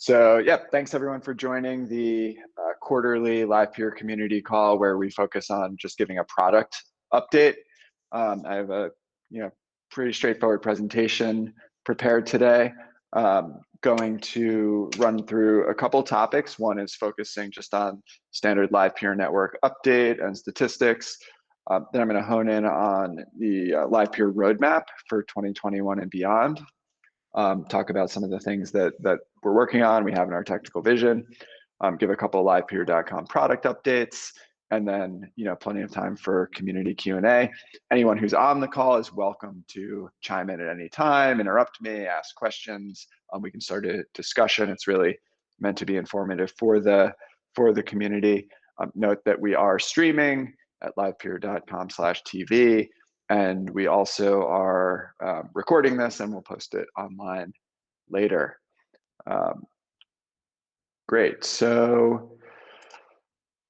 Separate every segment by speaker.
Speaker 1: So, yep, thanks everyone for joining the quarterly live peer community call where we focus on just giving a product update. I have a pretty straightforward presentation prepared today. Going to run through a couple topics. One is focusing just on standard live peer network update and statistics. Then I'm going to hone in on the live peer roadmap for 2021 and beyond. Talk about some of the things that we're working on, we have in our technical vision, give a couple of livepeer.com product updates, and then plenty of time for community Q&A. Anyone who's on the call is welcome to chime in at any time, interrupt me, ask questions. We can start a discussion. It's really meant to be informative for the community. Note that we are streaming at livepeer.com/TV. And we also are recording this and we'll post it online later. Great, so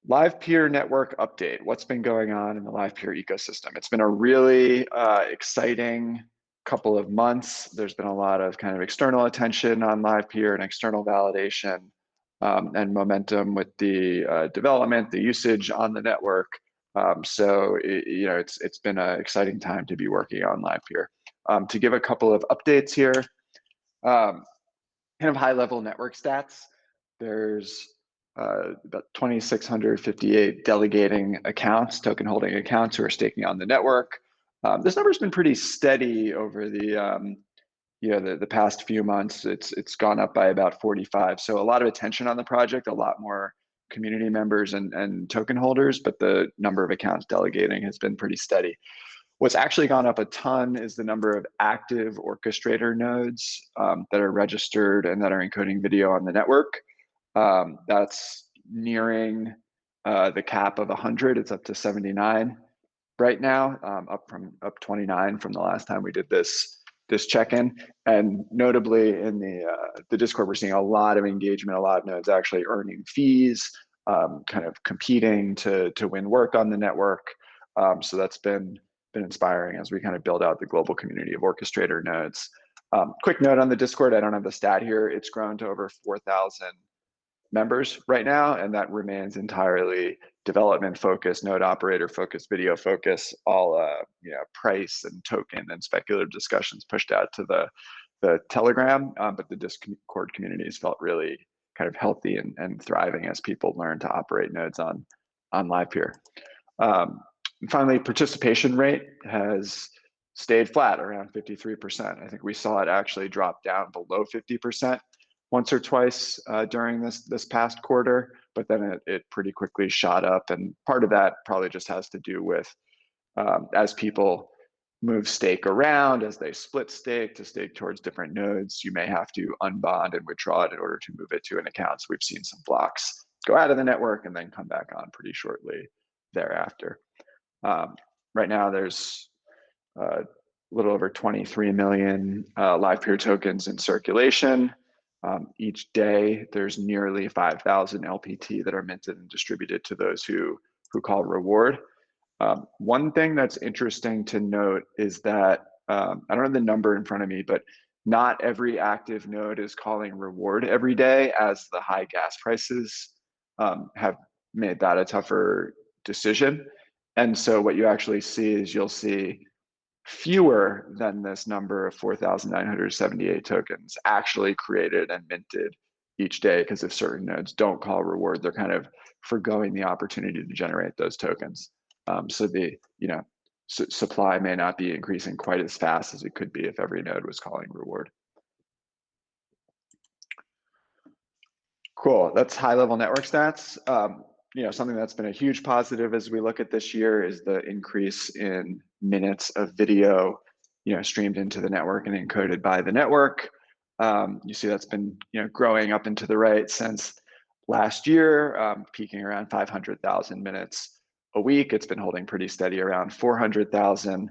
Speaker 1: live peer network update. What's been going on in the live peer ecosystem? It's been a really exciting couple of months. There's been a lot of kind of external attention on live peer and external validation and momentum with the development, the usage on the network. So it's been an exciting time to be working on live peer. To give a couple of updates here, kind of high level network stats. There's about 2,658 delegating accounts, token holding accounts who are staking on the network. This number's been pretty steady over the the past few months. It's gone up by about 45. So a lot of attention on the project, a lot more community members and token holders, but the number of accounts delegating has been pretty steady. What's actually gone up a ton is the number of active orchestrator nodes that are registered and that are encoding video on the network. That's nearing the cap of 100. It's up to 79 right now, up 29 from the last time we did this check-in. And notably in the Discord, we're seeing a lot of engagement, a lot of nodes actually earning fees, kind of competing to win work on the network. So that's been inspiring as we kind of build out the global community of orchestrator nodes. Quick note on the Discord, I don't have the stat here. It's grown to over 4,000 members right now, and that remains entirely development focused, node operator focused, video focused, all price and token and speculative discussions pushed out to the Telegram, but the Discord community has felt really kind of healthy and thriving as people learn to operate nodes on live peer. Finally, participation rate has stayed flat around 53%. I think we saw it actually drop down below 50% once or twice during this past quarter, but then it pretty quickly shot up. And part of that probably just has to do with as people move stake around, as they split stake to stake towards different nodes, you may have to unbond and withdraw it in order to move it to an account. So we've seen some blocks go out of the network and then come back on pretty shortly thereafter. Right now there's a little over 23 million live peer tokens in circulation. Each day, there's nearly 5,000 LPT that are minted and distributed to those who call reward. One thing that's interesting to note is that, I don't have the number in front of me, but not every active node is calling reward every day, as the high gas prices have made that a tougher decision. And so what you actually see is you'll see fewer than this number of 4,978 tokens actually created and minted each day, because if certain nodes don't call reward, they're kind of forgoing the opportunity to generate those tokens. So the supply may not be increasing quite as fast as it could be if every node was calling reward. Cool, that's high level network stats. Something that's been a huge positive as we look at this year is the increase in minutes of video, streamed into the network and encoded by the network. You see that's been, growing up and to the right since last year, peaking around 500,000 minutes a week. It's been holding pretty steady around 400,000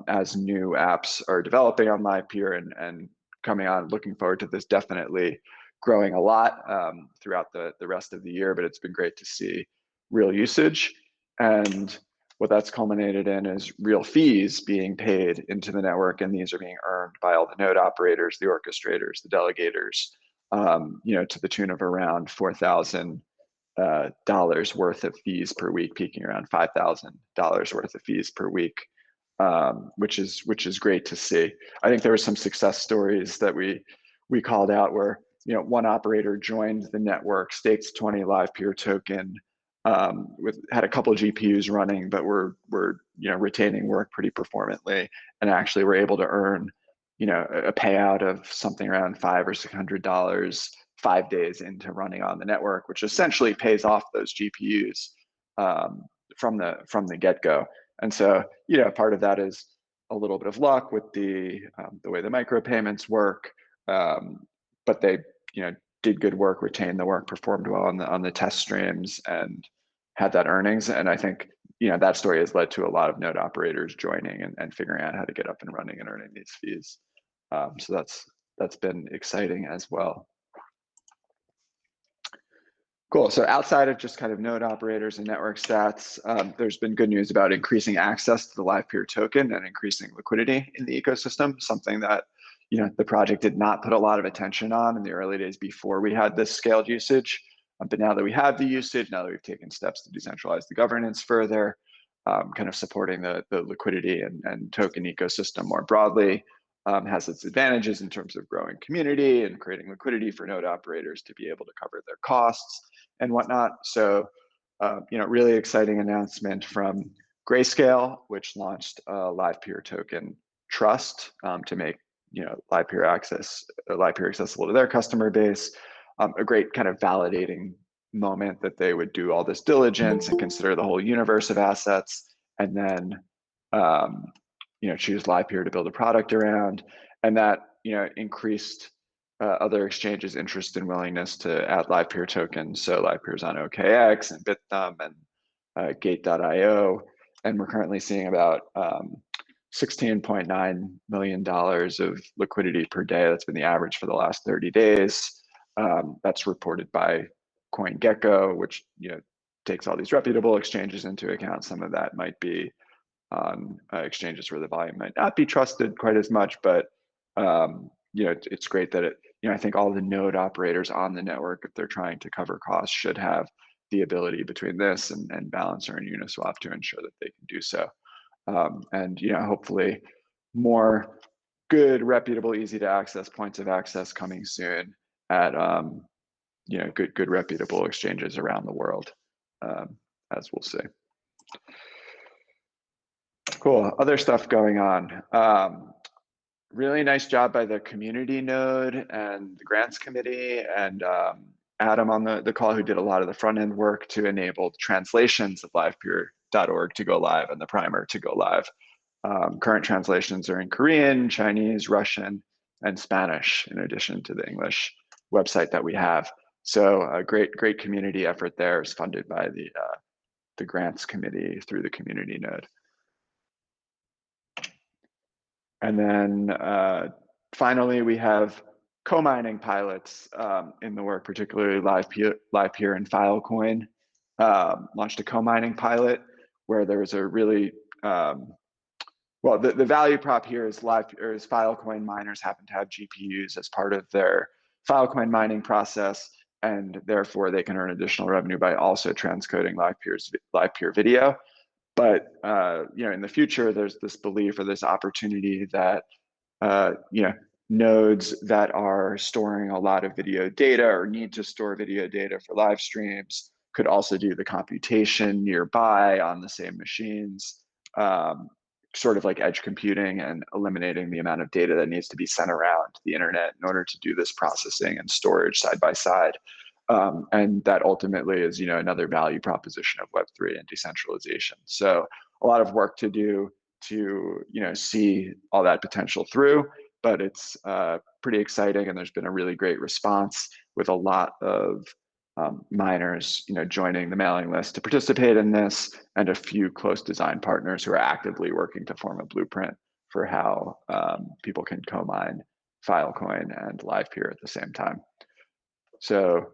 Speaker 1: as new apps are developing on live peer and coming on. Looking forward to this definitely growing a lot throughout the rest of the year, but it's been great to see real usage. And what that's culminated in is real fees being paid into the network, and these are being earned by all the node operators, the orchestrators, the delegators, to the tune of around $4,000 worth of fees per week, peaking around $5,000 worth of fees per week, which is great to see. I think there were some success stories that we called out where one operator joined the network, staked 20 live peer token, had a couple of GPUs running, but were retaining work pretty performantly, and actually were able to earn a payout of something around $500 or $600 5 days into running on the network, which essentially pays off those GPUs from the get-go. And so part of that is a little bit of luck with the way the micropayments work, but they did good work, retained the work, performed well on the test streams, and had that earnings. And I think that story has led to a lot of node operators joining and figuring out how to get up and running and earning these fees. So that's been exciting as well. Cool. So outside of just kind of node operators and network stats, there's been good news about increasing access to the live peer token and increasing liquidity in the ecosystem, something that the project did not put a lot of attention on in the early days before we had this scaled usage. But now that we have the usage, now that we've taken steps to decentralize the governance further, kind of supporting the liquidity and token ecosystem more broadly, has its advantages in terms of growing community and creating liquidity for node operators to be able to cover their costs and whatnot. So, really exciting announcement from Grayscale, which launched a live peer token trust to make live peer accessible to their customer base. A great kind of validating moment that they would do all this diligence and consider the whole universe of assets, and then choose live peer to build a product around, and that increased other exchanges' interest and willingness to add live peer tokens. So live peer's on OKX and BitThumb and Gate.io, and we're currently seeing about $16.9 million of liquidity per day. That's been the average for the last 30 days. That's reported by CoinGecko, which takes all these reputable exchanges into account. Some of that might be on exchanges where the volume might not be trusted quite as much, but it's great that I think all the node operators on the network, if they're trying to cover costs, should have the ability between this and Balancer and Uniswap to ensure that they can do so. And hopefully more good, reputable, easy to access points of access coming soon at good reputable exchanges around the world, as we'll see. Cool. Other stuff going on. Really nice job by the community node and the grants committee and Adam on the call, who did a lot of the front end work to enable translations of livepeer.org to go live and the primer to go live. Current translations are in Korean, Chinese, Russian, and Spanish, in addition to the English website that we have. So a great community effort there is funded by the grants committee through the community node. And then finally, we have CoMining pilots in the work, particularly LivePeer and Filecoin. Launched a CoMining pilot where there was a really, well, the value prop here is Filecoin miners happen to have GPUs as part of their Filecoin mining process, and therefore they can earn additional revenue by also transcoding LivePeer video. But in the future, there's this belief or this opportunity that nodes that are storing a lot of video data or need to store video data for live streams could also do the computation nearby on the same machines, sort of like edge computing, and eliminating the amount of data that needs to be sent around the internet in order to do this processing and storage side by side. And that ultimately is, another value proposition of Web3 and decentralization. So a lot of work to do to, see all that potential through, but it's pretty exciting. And there's been a really great response with a lot of miners, joining the mailing list to participate in this, and a few close design partners who are actively working to form a blueprint for how people can co-mine Filecoin and LivePeer at the same time. So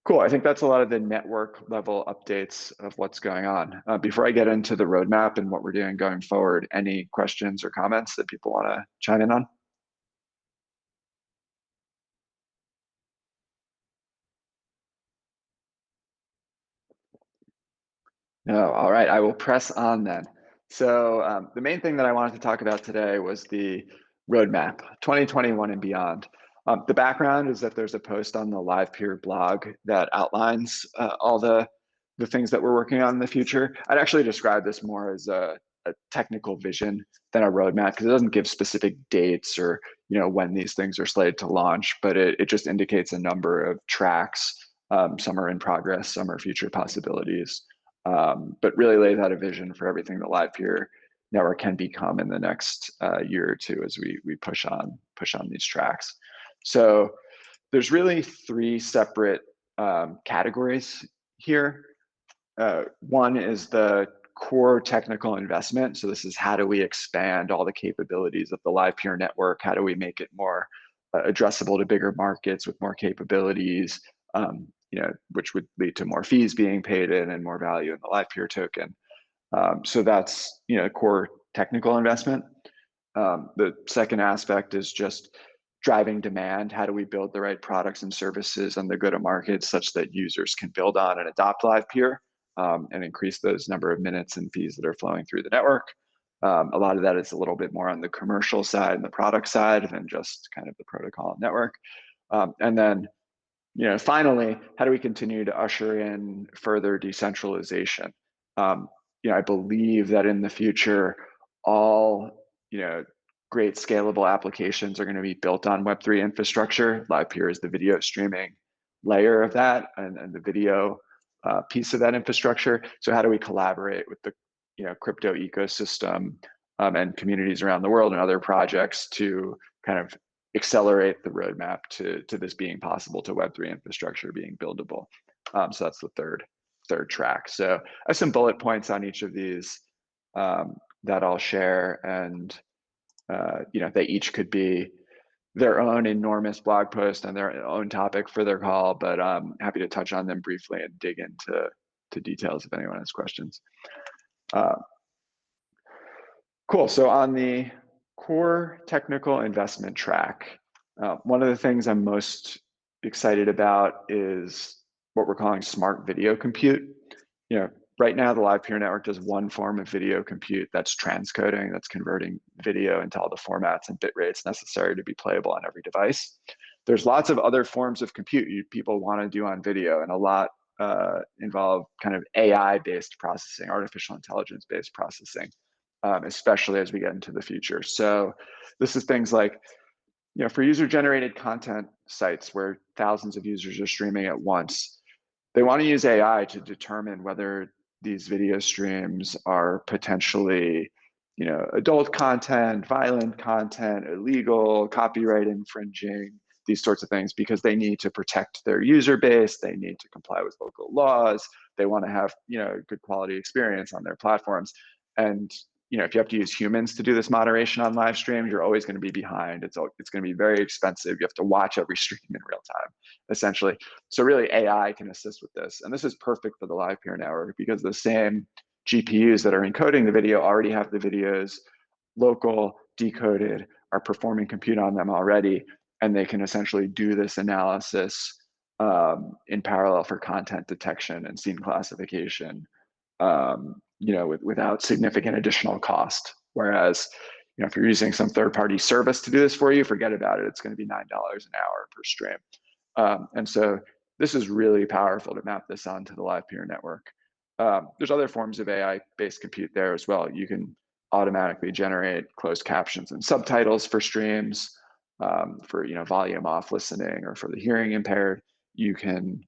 Speaker 1: cool. I think that's a lot of the network level updates of what's going on. Before I get into the roadmap and what we're doing going forward, any questions or comments that people want to chime in on? No, all right, I will press on then. So the main thing that I wanted to talk about today was the roadmap, 2021 and beyond. The background is that there's a post on the LivePeer blog that outlines all the things that we're working on in the future. I'd actually describe this more as a technical vision than a roadmap, because it doesn't give specific dates or when these things are slated to launch, but it just indicates a number of tracks. Some are in progress, some are future possibilities. But really lays out a vision for everything the LivePeer network can become in the next year or two as we push on these tracks. So there's really three separate categories here. One is the core technical investment. So this is, how do we expand all the capabilities of the LivePeer network? How do we make it more addressable to bigger markets with more capabilities? Which would lead to more fees being paid in and more value in the LivePeer token. So that's core technical investment. The second aspect is just driving demand. How do we build the right products and services and the go-to-market such that users can build on and adopt LivePeer and increase those number of minutes and fees that are flowing through the network. A lot of that is a little bit more on the commercial side and the product side than just kind of the protocol and network. And then finally, how do we continue to usher in further decentralization? I believe that in the future, all great scalable applications are going to be built on Web3 infrastructure. LivePeer is the video streaming layer of that, and the video piece of that infrastructure. So how do we collaborate with the crypto ecosystem and communities around the world and other projects to kind of accelerate the roadmap to this being possible, to Web3 infrastructure being buildable. So that's the third track. So I have some bullet points on each of these that I'll share, and they each could be their own enormous blog post and their own topic for their call, but I'm happy to touch on them briefly and dig into details if anyone has questions. Cool. So on the core technical investment track, one of the things I'm most excited about is what we're calling smart video compute. Right now the LivePeer network does one form of video compute, that's transcoding, that's converting video into all the formats and bit rates necessary to be playable on every device. There's lots of other forms of compute people want to do on video, and a lot involve kind of AI-based processing, artificial intelligence-based processing. Especially as we get into the future. So this is things like, for user-generated content sites where thousands of users are streaming at once, they want to use AI to determine whether these video streams are potentially, adult content, violent content, illegal, copyright infringing, these sorts of things, because they need to protect their user base, they need to comply with local laws, they want to have, good quality experience on their platforms. And if you have to use humans to do this moderation on live streams, you're always going to be behind. It's going to be very expensive. You have to watch every stream in real time, essentially. So really AI can assist with this. And this is perfect for the LivePeer network because the same GPUs that are encoding the video already have the videos local, decoded, are performing compute on them already, and they can essentially do this analysis in parallel for content detection and scene classification. Without significant additional cost. Whereas, if you're using some third-party service to do this for you, forget about it. It's going to be $9 an hour per stream. And so this is really powerful to map this onto the LivePeer network. There's other forms of AI-based compute there as well. You can automatically generate closed captions and subtitles for streams, for volume off listening, or for the hearing impaired. You can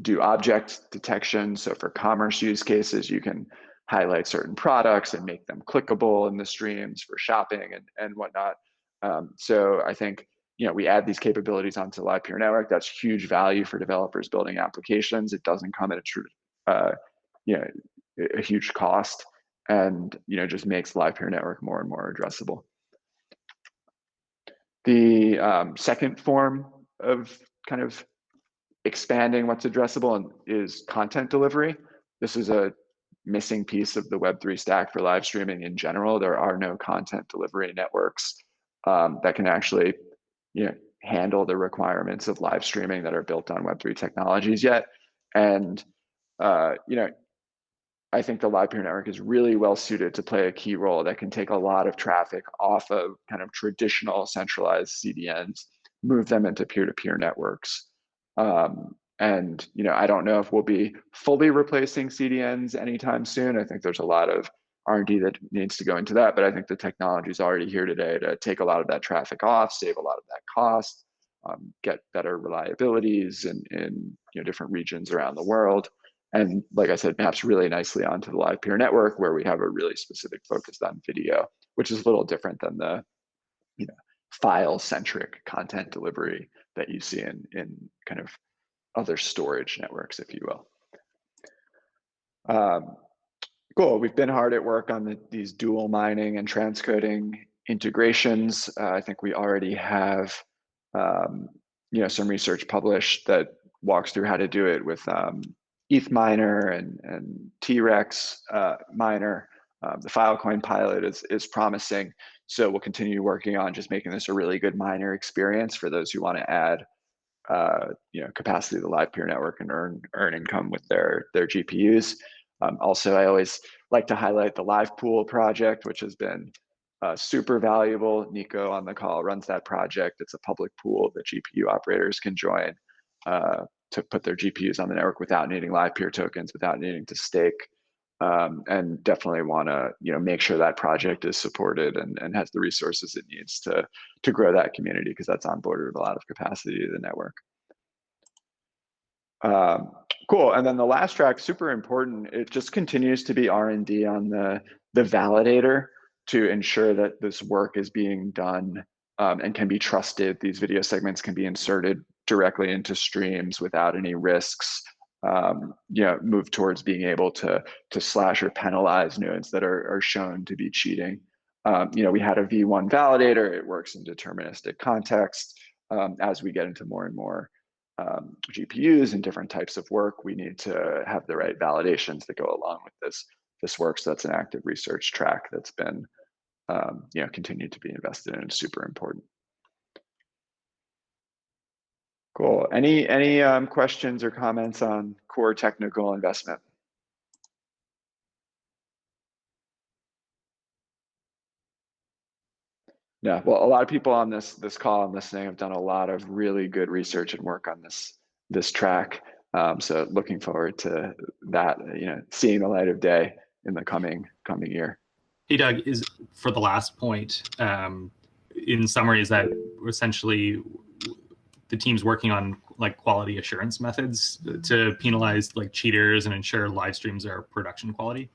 Speaker 1: do object detection. So for commerce use cases, you can highlight certain products and make them clickable in the streams for shopping and whatnot. So I think, we add these capabilities onto the LivePeer network. That's huge value for developers building applications. It doesn't come at a huge cost, and just makes LivePeer network more and more addressable. The second form of kind of expanding what's addressable is content delivery. This is a missing piece of the Web3 stack for live streaming in general. There are no content delivery networks that can actually handle the requirements of live streaming that are built on Web3 technologies yet. And you know, I think the live peer network is really well suited to play a key role that can take a lot of traffic off of kind of traditional centralized CDNs, move them into peer-to-peer networks. And I don't know if we'll be fully replacing CDNs anytime soon. I think there's a lot of R&D that needs to go into that, but I think the technology is already here today to take a lot of that traffic off, save a lot of that cost, get better reliabilities in different regions around the world. And like I said, maps really nicely onto the live peer network, where we have a really specific focus on video, which is a little different than the file-centric content delivery that you see in kind of other storage networks, if you will. Cool. We've been hard at work on these dual mining and transcoding integrations. I think we already have some research published that walks through how to do it with ETH miner and T-Rex miner. The Filecoin pilot is promising, so we'll continue working on just making this a really good miner experience for those who want to add capacity to the live peer network and earn income with their GPUs. Also, I always like to highlight the Live Pool project, which has been super valuable. Nico on the call runs that project. It's a public pool that GPU operators can join to put their GPUs on the network without needing live peer tokens, without needing to stake. And definitely want to make sure that project is supported and has the resources it needs to grow that community, because that's onboarded a lot of capacity to the network. Cool. And then the last track, super important. It just continues to be R&D on the validator to ensure that this work is being done and can be trusted. These video segments can be inserted directly into streams without any risks. Move towards being able to slash or penalize nodes that are shown to be cheating. We had a V1 validator. It works in deterministic context. As we get into more and more GPUs and different types of work, we need to have the right validations that go along with this work. So that's an active research track that's been continued to be invested in. It's super important. Cool. Any questions or comments on core technical investment? Yeah, well, a lot of people on this call and listening have done a lot of really good research and work on this track. So looking forward to that, seeing the light of day in the coming year.
Speaker 2: Hey, Doug, is for the last point, in summary, is that essentially the team's working on like quality assurance methods to penalize like cheaters and ensure live streams are production quality?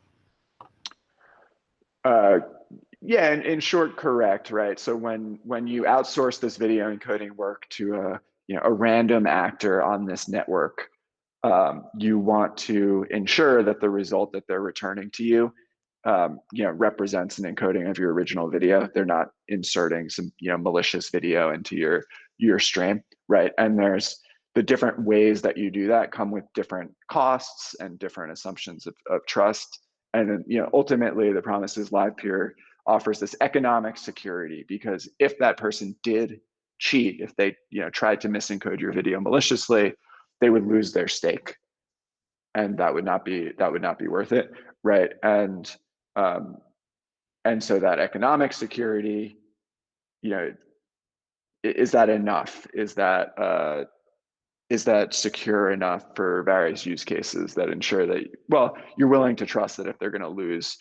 Speaker 1: Yeah, in short, correct, right? So when you outsource this video encoding work to a random actor on this network, you want to ensure that the result that they're returning to you, represents an encoding of your original video. They're not inserting some malicious video into your stream, right? And there's the different ways that you do that come with different costs and different assumptions of trust. And then, ultimately, the promise is live peer offers this economic security, because if that person did cheat, if they tried to misencode your video maliciously, they would lose their stake, and that would not be worth it, right? And so that economic security, is that enough? Is that secure enough for various use cases that ensure that, well, you're willing to trust that if they're going to lose,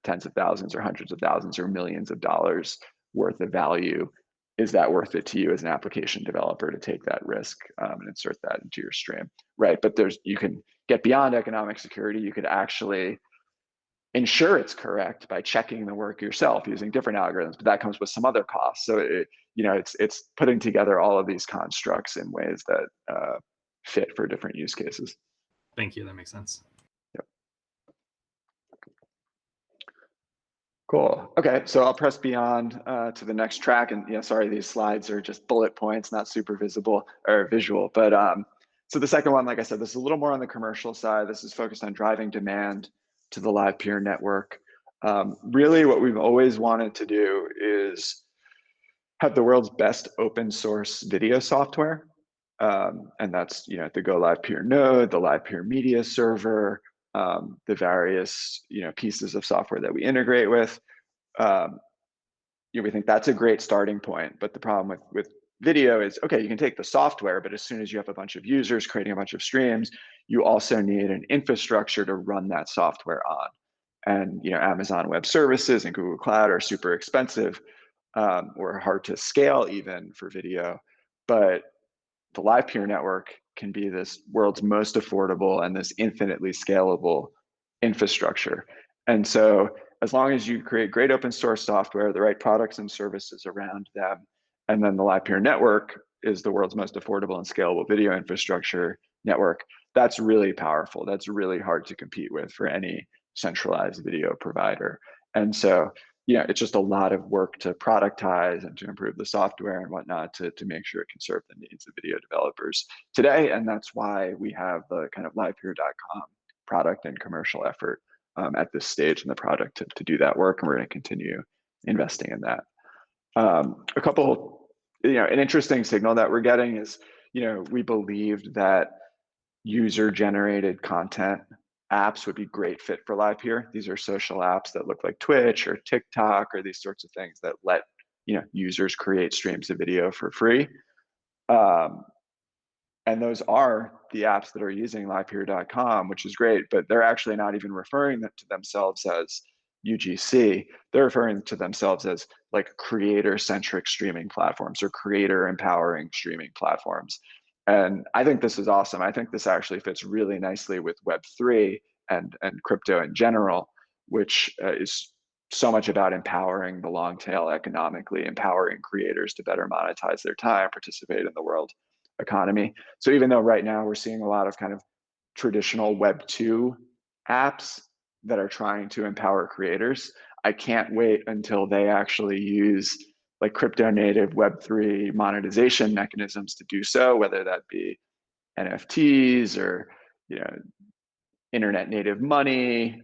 Speaker 1: tens of thousands or hundreds of thousands or millions of dollars worth of value, is that worth it to you as an application developer to take that risk and insert that into your stream, right? But you can get beyond economic security. You could actually ensure it's correct by checking the work yourself using different algorithms, but that comes with some other costs. So it's putting together all of these constructs in ways that fit for different use cases.
Speaker 2: Thank you. That makes sense.
Speaker 1: Yep. Cool. Okay, so I'll press beyond to the next track, and sorry, these slides are just bullet points, not super visible or visual. But so the second one, like I said, this is a little more on the commercial side. This is focused on driving demand to the live peer network. Really, what we've always wanted to do is have the world's best open source video software. And that's, you know, the Go Live Peer node, the Live Peer media server, the various, you know, pieces of software that we integrate with. You know, we think that's a great starting point. But the problem with video is, okay, you can take the software, but as soon as you have a bunch of users creating a bunch of streams, you also need an infrastructure to run that software on. And, you know, Amazon Web Services and Google Cloud are super expensive, or hard to scale even for video. But the live peer network can be this world's most affordable and this infinitely scalable infrastructure. And so as long as you create great open source software, the right products and services around them, and then the live peer network is the world's most affordable and scalable video infrastructure network, that's really powerful. That's really hard to compete with for any centralized video provider. And so, yeah, it's just a lot of work to productize and to improve the software and whatnot to make sure it can serve the needs of video developers today. And that's why we have the kind of livepeer.com product and commercial effort at this stage in the product to do that work. And we're going to continue investing in that. A couple, you know, an interesting signal that we're getting is, you know, we believed that user generated content apps would be great fit for live peer. These are social apps that look like Twitch or TikTok or these sorts of things that let, you know, users create streams of video for free. And those are the apps that are using livepeer.com, which is great, but they're actually not even referring to themselves as UGC. They're referring to themselves as like creator-centric streaming platforms or creator-empowering streaming platforms. And I think this is awesome. I think this actually fits really nicely with Web3 and crypto in general, which is so much about empowering the long tail economically, empowering creators to better monetize their time, participate in the world economy. So even though right now we're seeing a lot of kind of traditional Web 2 apps that are trying to empower creators, I can't wait until they actually use like crypto native Web3 monetization mechanisms to do so, whether that be NFTs or, you know, internet native money,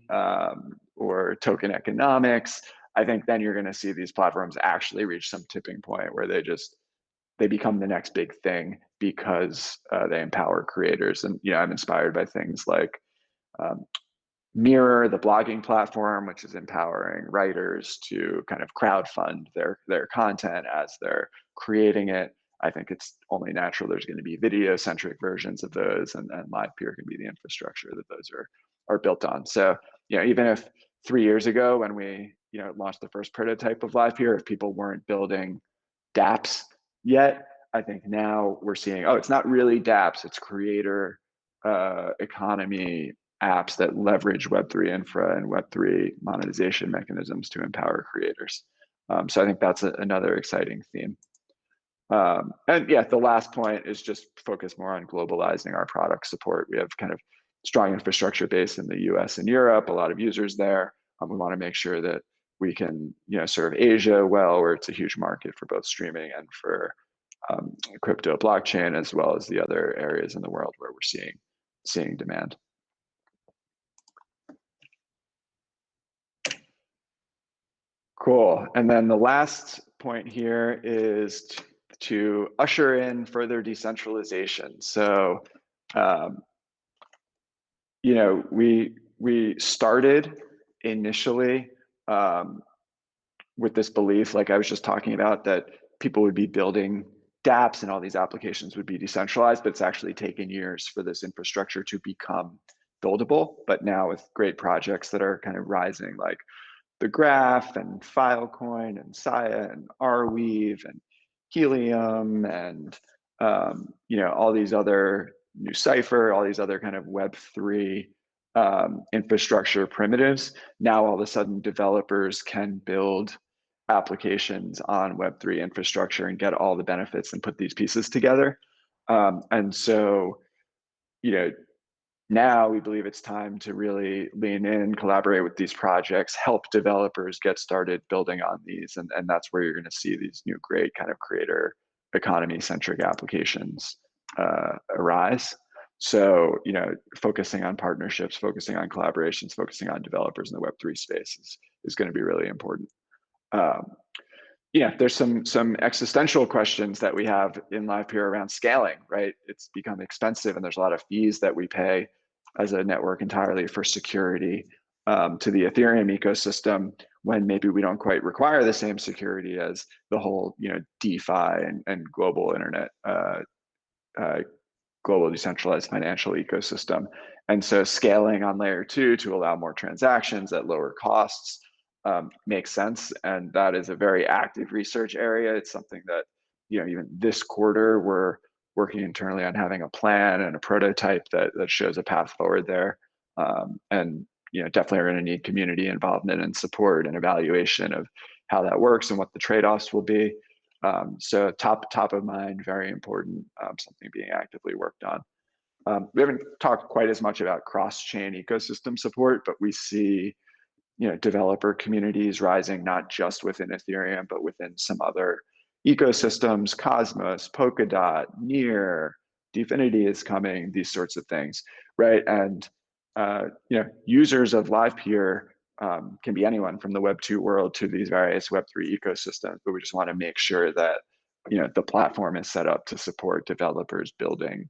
Speaker 1: or token economics. I think then you're going to see these platforms actually reach some tipping point where they become the next big thing because they empower creators. And, you know, I'm inspired by things like Mirror, the blogging platform, which is empowering writers to kind of crowdfund their content as they're creating it. I think it's only natural there's going to be video-centric versions of those, and LivePeer can be the infrastructure that those are built on. So, you know, even if 3 years ago when we, you know, launched the first prototype of LivePeer, if people weren't building dApps yet, I think now we're seeing, oh, it's not really dApps, it's creator economy apps that leverage Web3 infra and Web3 monetization mechanisms to empower creators. So I think that's another exciting theme. And yeah, the last point is just focus more on globalizing our product support. We have kind of strong infrastructure base in the US and Europe, a lot of users there. We want to make sure that we can, you know, serve Asia well, where it's a huge market for both streaming and for crypto blockchain, as well as the other areas in the world where we're seeing demand. Cool. And then the last point here is to usher in further decentralization. So, you know, we started initially with this belief, like I was just talking about, that people would be building dApps and all these applications would be decentralized, but it's actually taken years for this infrastructure to become buildable. But now with great projects that are kind of rising, like the Graph and Filecoin and Saya and Arweave and Helium and you know, all these other new Cipher, all these other kind of Web3 infrastructure primitives. Now all of a sudden developers can build applications on Web3 infrastructure and get all the benefits and put these pieces together. And so, you know, now we believe it's time to really lean in, collaborate with these projects, help developers get started building on these. And that's where you're going to see these new great kind of creator economy centric applications arise. So, you know, focusing on partnerships, focusing on collaborations, focusing on developers in the Web3 space is going to be really important. there's some existential questions that we have in live peer around scaling, right? It's become expensive, and there's a lot of fees that we pay as a network entirely for security to the Ethereum ecosystem, when maybe we don't quite require the same security as the whole, DeFi and global internet, uh, global decentralized financial ecosystem. And so scaling on layer 2 to allow more transactions at lower costs makes sense. And that is a very active research area. It's something that, even this quarter, we're working internally on having a plan and a prototype that shows a path forward there. And definitely are going to need community involvement and support and evaluation of how that works and what the trade-offs will be. So top of mind, very important, something being actively worked on. We haven't talked quite as much about cross-chain ecosystem support, but we see developer communities rising not just within Ethereum, but within some other ecosystems. Cosmos, Polkadot, Near, Dfinity is coming, these sorts of things, right? And users of LivePeer can be anyone from the Web2 world to these various Web3 ecosystems, but we just want to make sure that the platform is set up to support developers building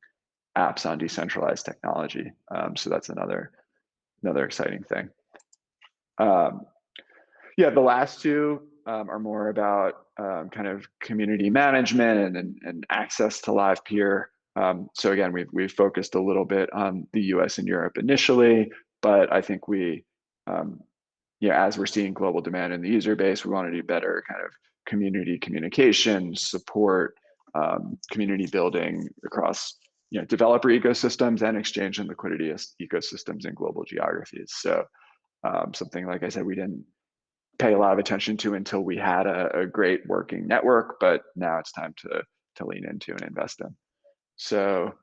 Speaker 1: apps on decentralized technology. So that's another exciting thing. The last two are more about kind of community management and access to LivePeer. So again, we've focused a little bit on the US and Europe initially, but I think as we're seeing global demand in the user base, we want to do better kind of community communication, support, community building across developer ecosystems and exchange and liquidity ecosystems in global geographies. So something, like I said, we didn't pay a lot of attention to until we had a great working network, but now it's time to lean into and invest in. So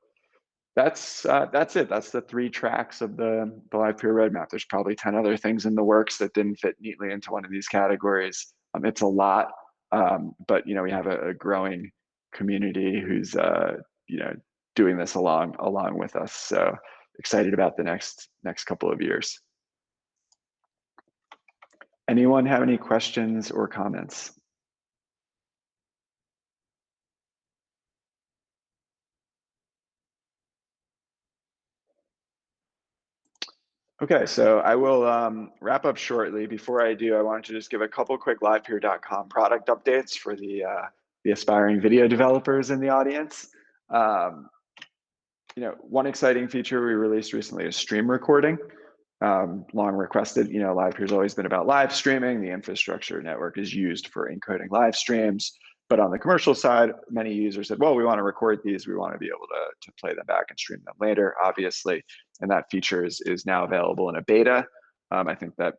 Speaker 1: that's it. That's the 3 tracks of the LivePeer roadmap. There's probably 10 other things in the works that didn't fit neatly into one of these categories. It's a lot, but we have a growing community who's doing this along with us. So excited about the next couple of years. Anyone have any questions or comments? Okay, so I will wrap up shortly. Before I do, I wanted to just give a couple quick livepeer.com product updates for the aspiring video developers in the audience. One exciting feature we released recently is stream recording. Long requested. LivePeer's always been about live streaming. The infrastructure network is used for encoding live streams. But on the commercial side, many users said, well, we want to record these. We want to be able to play them back and stream them later, obviously. And that feature is now available in a beta. I think that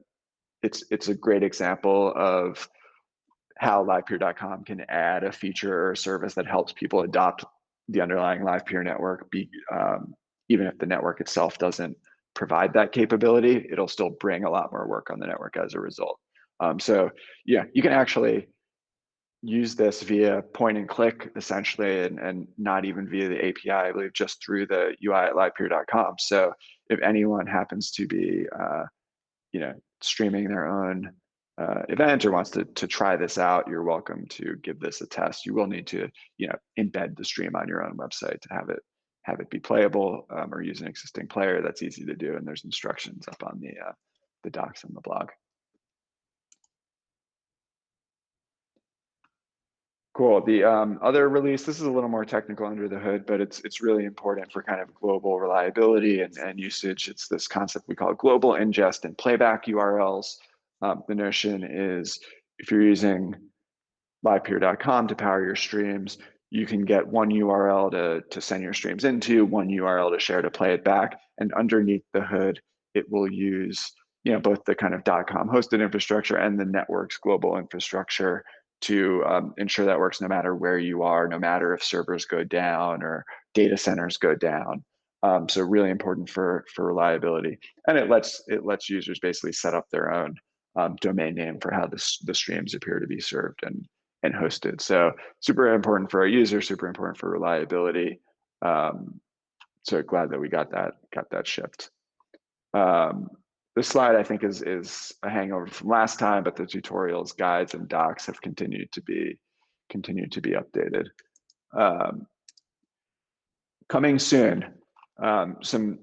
Speaker 1: it's a great example of how livepeer.com can add a feature or a service that helps people adopt the underlying LivePeer network, even if the network itself doesn't provide that capability, it'll still bring a lot more work on the network as a result. So yeah, you can actually use this via point and click essentially, and not even via the API, I believe, just through the UI at livepeer.com. So if anyone happens to be streaming their own event or wants to try this out, you're welcome to give this a test. You will need to embed the stream on your own website to have it be playable, or use an existing player. That's easy to do, and there's instructions up on the docs on the blog. Cool. The other release, this is a little more technical under the hood, but it's really important for kind of global reliability and usage. It's this concept we call global ingest and playback URLs. The notion is, if you're using livepeer.com to power your streams, you can get one URL to send your streams into, one URL to share to play it back, and underneath the hood, it will use both the kind of .com hosted infrastructure and the network's global infrastructure to ensure that works no matter where you are, no matter if servers go down or data centers go down. So really important for reliability, and it lets users basically set up their own domain name for how the streams appear to be served and hosted. So super important for our users, super important for reliability. So glad that we got that shipped. this slide I think is a hangover from last time, but the tutorials, guides, and docs have continued to be updated. Coming soon, some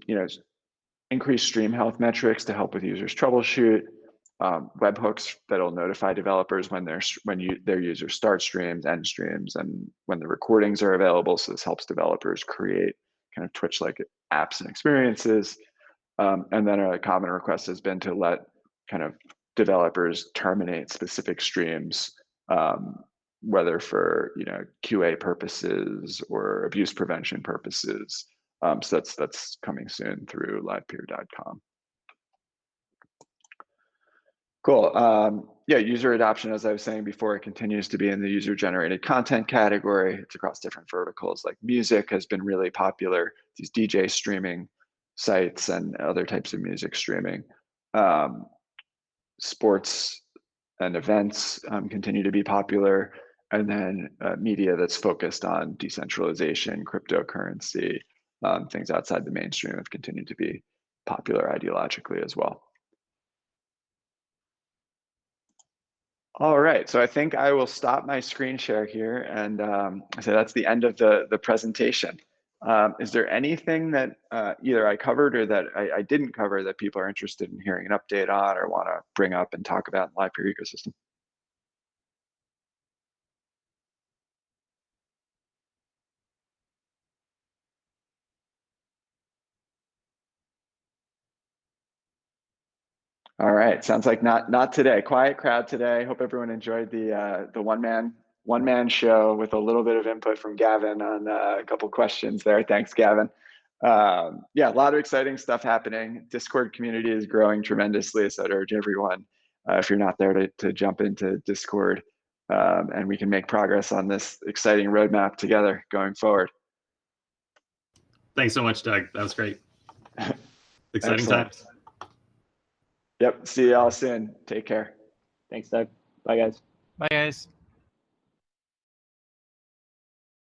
Speaker 1: increased stream health metrics to help with users troubleshoot, webhooks that'll notify developers when their users start streams, end streams, and when the recordings are available. So this helps developers create kind of Twitch-like apps and experiences. And then a common request has been to let kind of developers terminate specific streams, whether for QA purposes or abuse prevention purposes. So that's coming soon through livepeer.com. Cool. Yeah, user adoption, as I was saying before, it continues to be in the user-generated content category. It's across different verticals. Like music has been really popular. These DJ streaming sites and other types of music streaming. Sports and events continue to be popular. And then media that's focused on decentralization, cryptocurrency, things outside the mainstream have continued to be popular ideologically as well. All right, so I think I will stop my screen share here, and so that's the end of the presentation. Is there anything that either I covered or that I didn't cover that people are interested in hearing an update on or want to bring up and talk about in the LivePeer ecosystem? All right, sounds like not today. Quiet crowd today. Hope everyone enjoyed the one man show with a little bit of input from Gavin on a couple questions there. Thanks, Gavin. Yeah, a lot of exciting stuff happening. Discord community is growing tremendously, so I'd urge everyone, if you're not there, to jump into Discord, and we can make progress on this exciting roadmap together going forward.
Speaker 2: Thanks so much, Doug. That was great. Exciting
Speaker 1: Excellent.
Speaker 2: times.
Speaker 1: Yep, see you all soon. Take care.
Speaker 3: Thanks, Doug. Bye, guys.
Speaker 4: Bye, guys.